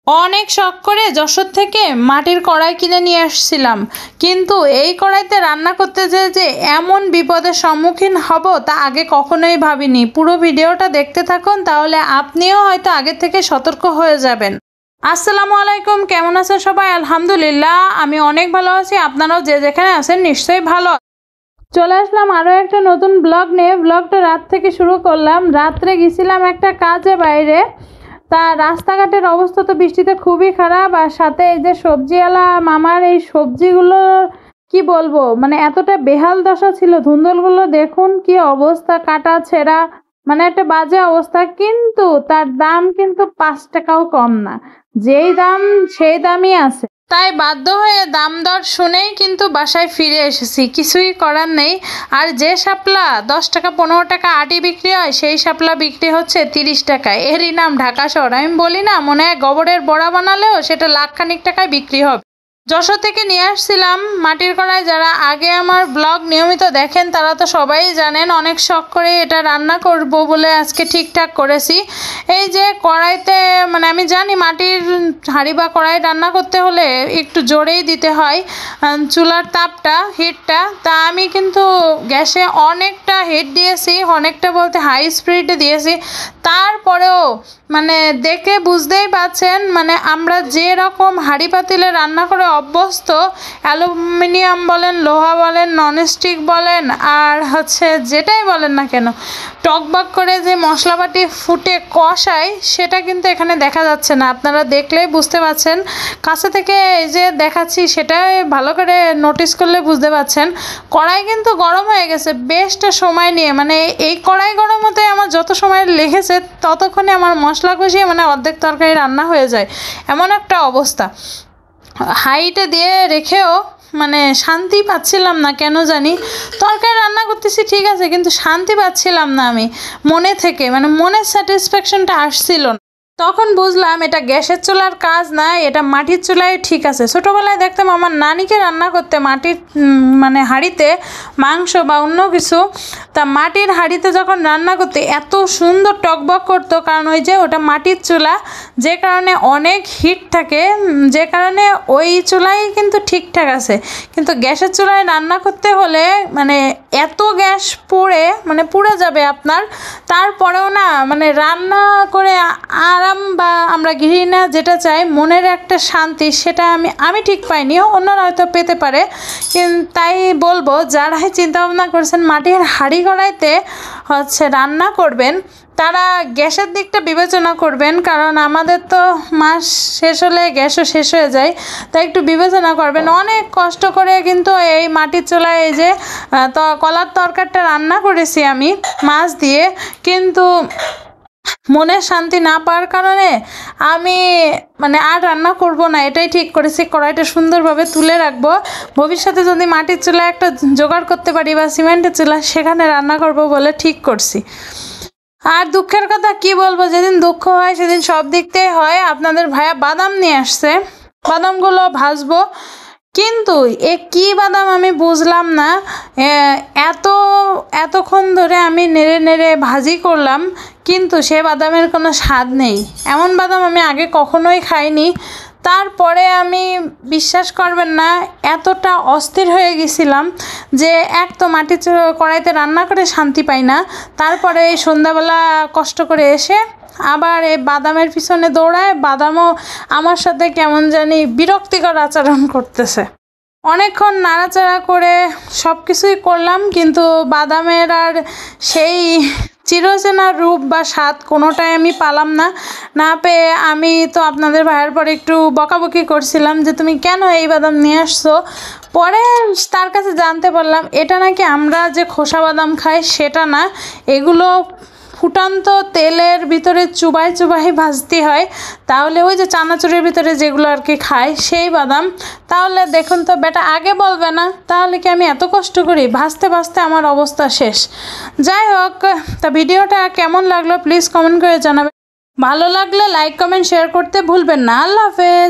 অনেক শখ করে যশোর থেকে মাটির কড়াই কিনে নিয়ে আসছিলাম, কিন্তু এই কড়াইতে রান্না করতে যেয়ে যে এমন বিপদের সম্মুখীন হব তা আগে কখনোই ভাবিনি। পুরো ভিডিওটা দেখতে থাকুন, তাহলে আপনিও হয়তো আগে থেকে সতর্ক হয়ে যাবেন। আসসালামু আলাইকুম, কেমন আছেন সবাই? আলহামদুলিল্লাহ, আমি অনেক ভালো আছি। আপনারাও যে যেখানে আছেন নিশ্চয়ই ভালো। চলে আসলাম আরও একটা নতুন ব্লগ নিয়ে। ব্লগটা রাত থেকে শুরু করলাম। রাত্রে গেছিলাম একটা কাজে বাইরে। তা রাস্তাঘাটের অবস্থা তো বৃষ্টিতে খুবই খারাপ, আর সাথে এই যে সবজিওয়ালা মামার এই সবজিগুলো কি বলবো, মানে এতটা বেহাল দশা ছিল। ধুন্দলগুলো দেখুন কি অবস্থা, কাটা ছেঁড়া, মানে একটা বাজে অবস্থা। কিন্তু তার দাম কিন্তু 5 টাকাও কম না, যেই দাম সেই দামই আছে। তাই বাধ্য হয়ে দাম দর শুনেই কিন্তু বাসায় ফিরে এসেছি, কিছুই করার নেই। আর যে শাপলা 10 টাকা 15 টাকা আটি বিক্রি হয়, সেই শাপলা বিক্রি হচ্ছে 30 টাকায়। এরই নাম ঢাকা শহর। আমি বলি না, মনে হয় গোবরের বড়া বানালেও সেটা লাখখানিক টাকায় বিক্রি হবে। যশোর থেকে নিয়ে আসছিলাম মাটির কড়াই। যারা আগে আমার ব্লগ নিয়মিত দেখেন তারা তো সবাই জানেন, অনেক শখ করে এটা রান্না করব বলে আজকে ঠিকঠাক করেছি। এই যে কড়াইতে, মানে আমি জানি মাটির হাঁড়ি বা কড়াই রান্না করতে হলে একটু জোরেই দিতে হয় চুলার তাপটা, হিটটা। তা আমি কিন্তু গ্যাসে অনেকটা হিট দিয়েছি, অনেকটা বলতে হাই স্পিডে দিয়েছি। তারপরেও মানে দেখে বুঝতেই পাচ্ছেন, মানে আমরা যে রকম হাঁড়ি পাতিলে রান্না করে অভ্যস্ত, অ্যালুমিনিয়াম বলেন, লোহা বলেন, ননস্টিক বলেন, আর যেটাই বলেন না কেন, টকবক করে যে মশলাপাতি ফুটে কষায়, সেটা কিন্তু এখানে দেখা যাচ্ছে না। আপনারা দেখলেই বুঝতে পারছেন। কাছে থেকে এই যে দেখাচ্ছি, সেটাই ভালো করে নোটিস করলে বুঝতে পারছেন। কড়াই কিন্তু গরম হয়ে গেছে বেশটা সময় নিয়ে। মানে এই কড়াই গরম হতে আমার যত সময় লেগেছে, ততক্ষণে আমার মশলা কষিয়ে মানে অর্ধেক তরকারি রান্না হয়ে যায়, এমন একটা অবস্থা। হাইটে দিয়ে রেখেও মানে শান্তি পাচ্ছিলাম না, কেন জানি। তরকারি রান্না করতেছি ঠিক আছে, কিন্তু শান্তি পাচ্ছিলাম না আমি মনে থেকে, মানে মনের স্যাটিসফ্যাকশনটা আসছিল না। তখন বুঝলাম এটা গ্যাসের চুলার কাজ না, এটা মাটির চুলায় ঠিক আছে। ছোটোবেলায় দেখতাম আমার নানিকে রান্না করতে মাটির মানে হাঁড়িতে মাংস বা অন্য কিছু। তা মাটির হাঁড়িতে যখন রান্না করতে এত সুন্দর টকবক করতো, কারণ ওই যে ওটা মাটির চুলা, যে কারণে অনেক হিট থাকে, যে কারণে ওই চুলাই কিন্তু ঠিকঠাক আছে। কিন্তু গ্যাসের চুলায় রান্না করতে হলে মানে এত গ্যাস পুড়ে যাবে আপনার। তারপরেও না, মানে রান্না করে আরাম বা আমরা গৃহিণীরা যেটা চাই, মনের একটা শান্তি, সেটা আমি ঠিক পাইনি, অন্যরা হয়তো পেতে পারে। তাই বলবো, যারাই চিন্তাভাবনা করছেন মাটির হাঁড়ি কড়াইতে রান্না করবেন, তারা গ্যাসের দিকটা বিবেচনা করবেন। কারণ আমাদের তো মাস শেষ হলে গ্যাসও শেষ হয়ে যায়, তাই একটু বিবেচনা করবেন। অনেক কষ্ট করে কিন্তু এই মাটির চুলায় এই যে কলার তরকারিটা রান্না করেছি আমি মাছ দিয়ে, কিন্তু মনের শান্তি না পাওয়ার কারণে আমি মানে আর রান্না করব না, এটাই ঠিক করেছি। কড়াইটা সুন্দরভাবে তুলে রাখবো। ভবিষ্যতে যদি মাটির চুলা একটা জোগাড় করতে পারি বা সিমেন্টের চুলা, সেখানে রান্না করব বলে ঠিক করছি। আর দুঃখের কথা কি বলবো, যেদিন দুঃখ হয় সেদিন সব দিক থেকে হয়। আপনাদের ভাইয়া বাদাম নিয়ে আসছে, বাদামগুলো ভাজবো, কিন্তু কি বাদাম আমি বুঝলাম না। এতক্ষণ ধরে আমি নেড়ে নেড়ে ভাজি করলাম, কিন্তু সে বাদামের কোনো স্বাদ নেই। এমন বাদাম আমি আগে কখনোই খাইনি। তারপরে আমি, বিশ্বাস করবেন না, এতটা অস্থির হয়ে গেছিলাম যে এক তো মাটির কড়াইতে রান্না করে শান্তি পাই না, তারপরে এই সন্ধ্যাবেলা কষ্ট করে এসে আবার এই বাদামের পিছনে দৌড়ায়। বাদামও আমার সাথে কেমন জানি বিরক্তিকর আচরণ করতেছে। অনেকক্ষণ নাড়াচাড়া করে সব কিছুই করলাম, কিন্তু বাদামের আর সেই চিরচেনা রূপ বা স্বাদ কোনোটাই আমি পালাম না। না পেয়ে আমি তো আপনাদের ভাইয়ের পরে একটু বকাবকি করছিলাম যে তুমি কেন এই বাদাম নিয়ে আসছো। পরে তার কাছে জানতে পারলাম এটা নাকি আমরা যে খোসা বাদাম খাই সেটা না, এগুলো ফুটান্ত তেলের ভিতরে চুবাই ভাজতে হয়। তাহলে ওই যে চানাচুরের ভিতরে যেগুলো আর কি খায়, সেই বাদাম। তাহলে দেখুন তো বেটা, আগে বলবে না? তাহলে কি আমি এত কষ্ট করি? ভাজতে ভাজতে আমার অবস্থা শেষ। যাই হোক, তা ভিডিওটা কেমন লাগলো প্লিজ কমেন্ট করে জানাবেন। ভালো লাগলে লাইক কমেন্ট শেয়ার করতে ভুলবেন না। আল্লাহ হাফেজ।